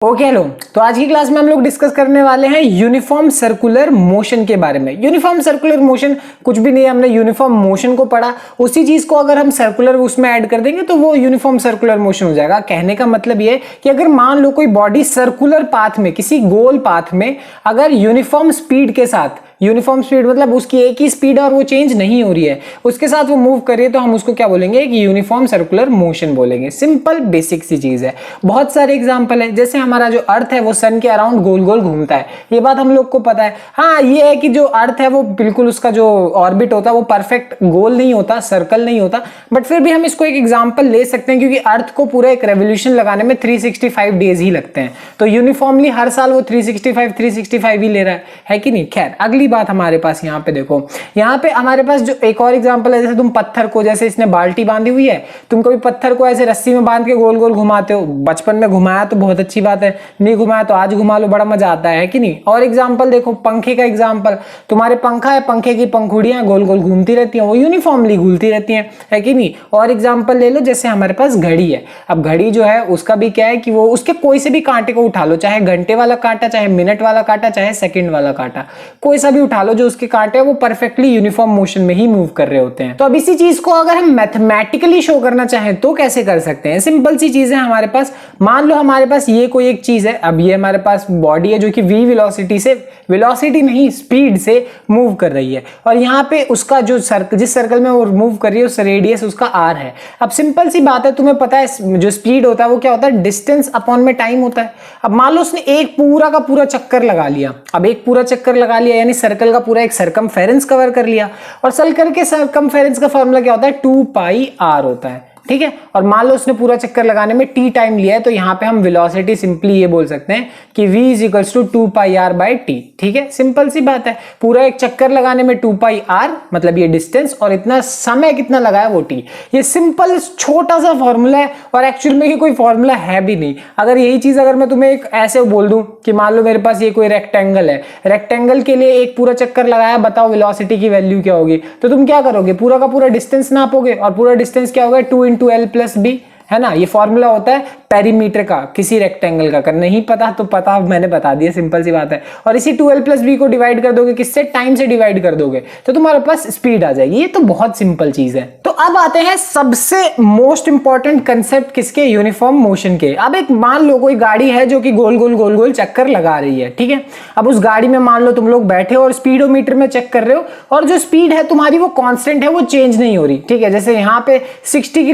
Okay hello. तो आज की क्लास में हम लोग डिस्कस करने वाले हैं यूनिफॉर्म सर्कुलर मोशन के बारे में। यूनिफॉर्म सर्कुलर मोशन कुछ भी नहीं है, हमने यूनिफॉर्म मोशन को पढ़ा, उसी चीज को अगर हम सर्कुलर उसमें ऐड कर देंगे तो वो यूनिफॉर्म सर्कुलर मोशन हो जाएगा। कहने का मतलब ये है कि अगर मान लो कोई बॉडी सर्कुलर पाथ में, किसी गोल पाथ में अगर यूनिफॉर्म स्पीड के साथ, यूनिफॉर्म स्पीड मतलब उसकी एक ही स्पीड है और वो चेंज नहीं हो रही है, उसके साथ वो मूव कर रही है, तो हम उसको क्या बोलेंगे? एक यूनिफॉर्म सर्कुलर मोशन बोलेंगे। सिंपल बेसिक सी चीज है। बहुत सारे एग्जांपल है, जैसे हमारा जो अर्थ है वो सन के अराउंड गोल गोल घूमता है, ये बात हम लोग को पता है। हाँ, ये है कि जो अर्थ है वो बिल्कुल उसका जो ऑर्बिट होता है वो परफेक्ट गोल नहीं होता, सर्कल नहीं होता, बट फिर भी हम इसको एक एग्जाम्पल ले सकते हैं क्योंकि अर्थ को पूरा एक रेवोल्यूशन लगाने में 365 डेज ही लगते हैं, तो यूनिफॉर्मली हर साल वो 365 ही ले रहा है कि नहीं। खैर, अगली बात हमारे पास यहाँ पे देखो, यहाँ पे हमारे पास जो एक और एग्जांपल है, जैसे तुम पत्थर को, जैसे इसने बाल्टी बांधी हुई है, तुम कभी पत्थर को ऐसे रस्सी में बांध के गोल गोल घुमाते हो? बचपन में घुमाया तो बहुत अच्छी बात है, नहीं घुमाया तो आज घुमा लो, बड़ा मजा आता है कि नहीं। और एग्जाम्पल देखो, पंखे का एग्जाम्पल, तुम्हारे पंखा है, पंखे की पंखुड़ियां गोल गोल घूमती रहती हैं, वो यूनिफॉर्मली घूमती रहती हैं, है कि नहीं। और एग्जाम्पल ले लो, जैसे हमारे पास घड़ी है। अब घड़ी जो है उसका भी क्या है कि वो उसके कोई से भी कांटे को उठा लो, चाहे घंटे वाला कांटा, चाहे मिनट वाला कांटा, चाहे सेकंड वाला कांटा, कोई सा भी उठा लो, जो उसके कांटे हैं वो परफेक्टली यूनिफॉर्म मोशन में ही मूव कर रहे होते हैं। तो अब इसी चीज को अगर हम मैथमेटिकली शो करना चाहें तो कैसे कर सकते हैं? सिंपल सी चीज है हमारे पास। मान लो हमारे पास ये कोई एक चीज है, अब ये हमारे पास बॉडी है जो कि v वेलोसिटी से, वेलोसिटी नहीं स्पीड से मूव कर रही है, और यहाँ पे उसका जो जिस सर्कल में वो मूव कर रही है उस रेडियस उसका r है। अब सिंपल सी बात है, तुम्हें पता है जो स्पीड होता है वो क्या होता है? डिस्टेंस अपॉन में टाइम होता है। अब मान लो उसने एक पूरा का पूरा चक्कर लगा लिया, अब एक पूरा चक्कर लगा लिया यानी सर्कल का पूरा एक सरकमफेरेंस कवर कर लिया, और सर्कल के सरकमफेरेंस का फॉर्मूला क्या होता है? 2πr होता है, ठीक है। और मान लो उसने पूरा चक्कर लगाने में t टाइम लिया है, तो यहां पे हम वेलोसिटी सिंपली ये बोल सकते हैं कि v इज 2πr/t, ठीक है। सिंपल सी बात है, पूरा एक चक्कर लगाने में 2πr मतलब ये डिस्टेंस, और इतना समय कितना लगा है वो t। ये सिंपल छोटा सा फॉर्मूला है, और एक्चुअल में ये कोई फॉर्मूला है भी नहीं। अगर यही चीज अगर मैं तुम्हें एक ऐसे बोल दूं कि मान लो मेरे पास ये कोई रेक्टेंगल है, रेक्टेंगल के लिए एक पूरा चक्कर लगाया, बताओ वेलोसिटी की वैल्यू क्या होगी? तो तुम क्या करोगे? पूरा का पूरा डिस्टेंस नापोगे, और पूरा डिस्टेंस क्या होगा? 2 × L + B, है ना। ये फॉर्मूला होता है पेरीमीटर का, किसी रेक्टेंगल का। अगर नहीं पता तो पता, मैंने बता दिया, सिंपल सी बात है। और इसी 2L + B को डिवाइड कर दोगे, किससे? टाइम से डिवाइड कर दोगे, तो तुम्हारे पास स्पीड आ जाएगी। ये तो बहुत सिंपल चीज है। तो अब आते हैं सबसे मोस्ट इंपॉर्टेंट कंसेप्ट किसके? यूनिफॉर्म मोशन के। अब एक मान लो कोई गाड़ी है जो कि गोल गोल गोल गोल चक्कर लगा रही है, ठीक है। अब उस गाड़ी में मान लो तुम लोग बैठे हो और स्पीडोमीटर में चेक कर रहे हो, और जो स्पीड है तुम्हारी वो कांस्टेंट है, वो चेंज नहीं हो रही, ठीक है। जैसे यहाँ पे 70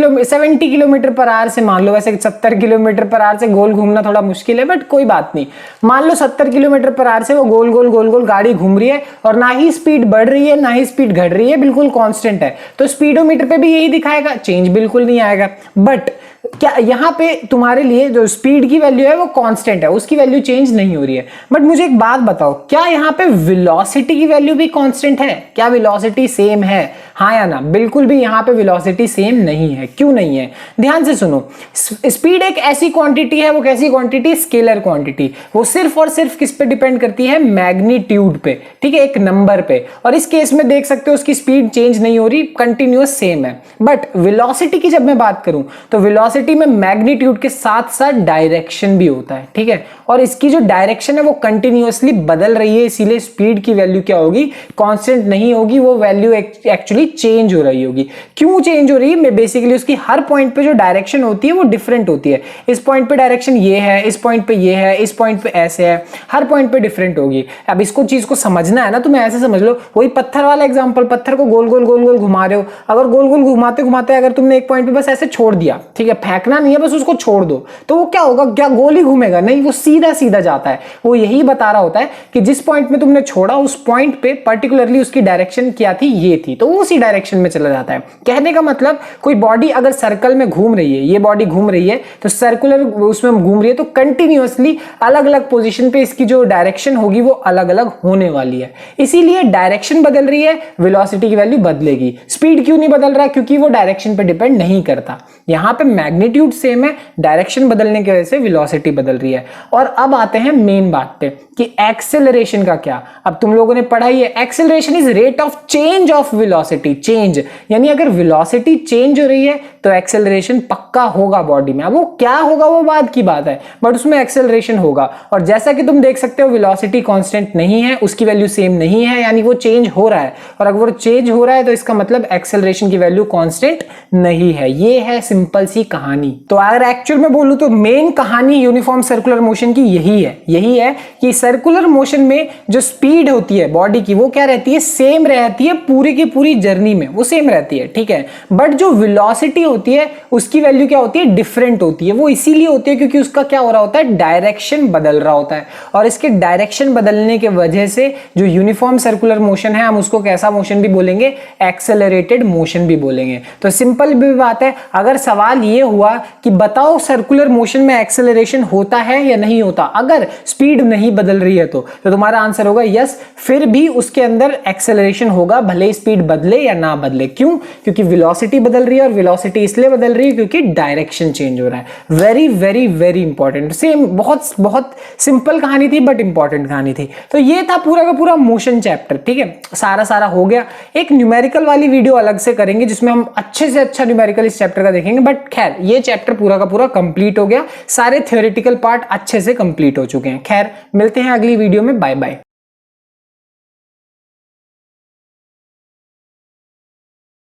km/h से मान लो, वैसे 70 km/h से गोल घूमना थोड़ा मुश्किल है, बट कोई बात नहीं। मान लो 70 km/h से वो गोल गोल गाड़ी घूम रही है, और ना ही स्पीड बढ़ रही है ना ही स्पीड घट रही है, बिल्कुल कांस्टेंट है। तो स्पीडोमीटर पे भी यही दिखाएगा, चेंज बिल्कुल नहीं आएगा। बट क्या यहाँ पे तुम्हारे लिए जो स्पीड की वैल्यू है वो कांस्टेंट है, उसकी वैल्यू चेंज नहीं हो रही है। बट मुझे एक बात बताओ, क्या यहाँ पे वेलोसिटी की वैल्यू भी कांस्टेंट है? क्या वेलोसिटी सेम है? हाँ या ना? बिल्कुल भी यहाँ पे वेलोसिटी सेम नहीं है। क्यों नहीं है? ध्यान से सुनो। स्पीड एक ऐसी क्वांटिटी है, वो कैसी क्वांटिटी? Scalar quantity. वो सिर्फ और सिर्फ किस पे डिपेंड करती है? मैग्नीट्यूड पे, ठीक है, एक नंबर पे। और इस केस में देख सकते हो उसकी स्पीड चेंज नहीं हो रही, कंटिन्यूअस सेम है। बट वेलोसिटी की जब मैं बात करूं तो वेलोसिटी में मैग्नीट्यूड के साथ साथ डायरेक्शन भी होता है, ठीक है। और इसकी जो डायरेक्शन है वो कंटिन्यूअसली बदल रही है, इसीलिए स्पीड की वैल्यू क्या होगी? कांस्टेंट नहीं होगी, वो वैल्यू एक्चुअली चेंज हो रही होगी। क्यों चेंज हो रही है? बेसिकली उसकी हर पॉइंट पे जो डायरेक्शन होती है वो डिफरेंट होती है। इस पॉइंट पे डायरेक्शन ये है, इस पॉइंट पे ये है, इस पॉइंट पे ऐसे है, हर पॉइंट पे डिफरेंट होगी। अब इसको चीज को समझना है ना, तुम्हें ऐसे समझ लो, वही पत्थर वाला एग्जांपल, पत्थर को गोल गोल घुमा रहे हो, अगर गोल गोल घुमाते घुमाते अगर तुमने एक पॉइंट पे बस ऐसे छोड़ दिया, ठीक है, फेंकना नहीं है, बस उसको छोड़ दो, तो वो क्या होगा? क्या गोल ही घूमेगा? नहीं, वो सीधा सीधा जाता है। वो यही बता रहा होता है कि जिस पॉइंट में तुमने छोड़ा उस पॉइंट पे पर्टिकुलरली उसकी डायरेक्शन क्या थी? ये थी, तो वो उसी डायरेक्शन में चला जाता है। कहने का मतलब, कोई बॉडी अगर सर्कल में घूम रही है, ये बॉडी घूम रही है तो सर्कुलर उसमें घूम रही है, तो कंटिन्यूअसली अलग अलग पोजीशन पे इसकी जो डायरेक्शन होगी वो अलग अलग होने वाली है। इसीलिए डायरेक्शन बदल रही है, वेलोसिटी की वैल्यू बदलेगी। स्पीड क्यों नहीं बदल रहा? क्योंकि वो डायरेक्शन पे डिपेंड नहीं करता। यहां पे मैग्नीट्यूड सेम है, डायरेक्शन बदलने की वजह से वेलोसिटी बदल रही है। और अब आते हैं मेन बात पे कि एक्सेलरेशन का क्या। अब तुम लोगों ने पढ़ा ही है, acceleration is rate of change of velocity, change यानी अगर वेलोसिटी चेंज हो रही है तो एक्सेलरेशन पक्का होगा बॉडी में। अब वो क्या होगा वो बाद की बात है, बट उसमें एक्सेलरेशन होगा। और जैसा कि तुम देख सकते हो वेलोसिटी कांस्टेंट नहीं है, उसकी वैल्यू सेम नहीं है, यानी वो चेंज हो रहा है। और अगर वो चेंज हो रहा है तो इसका मतलब एक्सेलरेशन की वैल्यू कांस्टेंट नहीं है। ये है सिंपल सी कहानी। तो अगर एक्चुअल में बोलूं तो मेन कहानी यूनिफॉर्म सर्कुलर मोशन की यही है कि सर्कुलर मोशन में जो स्पीड होती है बॉडी की वो क्या रहती है, सेम रहती है पूरी की पूरी जर्नी में, वो सेम रहती है, ठीक है। बट जो वेलोसिटी होती है उसकी वैल्यू क्या होती है, डिफरेंट होती है। वो इसीलिए होती है क्योंकि उसका क्या हो रहा होता है, डायरेक्शन बदल रहा होता है। और इसके डायरेक्शन बदलने के वजह से जो यूनिफॉर्म सर्कुलर मोशन है हम उसको कैसा मोशन भी बोलेंगे, एक्सेलरेटेड मोशन भी बोलेंगे। तो सिंपल भी बात है, अगर सवाल ये हुआ कि बताओ सर्कुलर मोशन में एक्सेलरेशन होता है या नहीं होता, अगर स्पीड नहीं बदल रही है तो तुम्हारा आंसर होगा यस, फिर भी उसके अंदर एक्सेलरेशन होगा भले स्पीड बदले या ना बदले। क्यों? क्योंकि वेलोसिटी बदल रही है, और वेलोसिटी इसलिए बदल रही है क्योंकि डायरेक्शन चेंज हो रहा है। Very very very important, same बहुत बहुत सिंपल कहानी थी बट इंपॉर्टेंट कहानी थी। तो ये था पूरा का पूरा मोशन चैप्टर, ठीक है, सारा हो गया। एक न्यूमेरिकल वाली वीडियो अलग से करेंगे जिसमें हम अच्छे से अच्छा न्यूमेरिकल इस चैप्टर का देखेंगे। बट खैर ये चैप्टर पूरा का पूरा कंप्लीट हो गया, सारे थ्योरेटिकल पार्ट अच्छे से कंप्लीट हो चुके हैं। खैर मिलते हैं अगली वीडियो में, बाय बाय।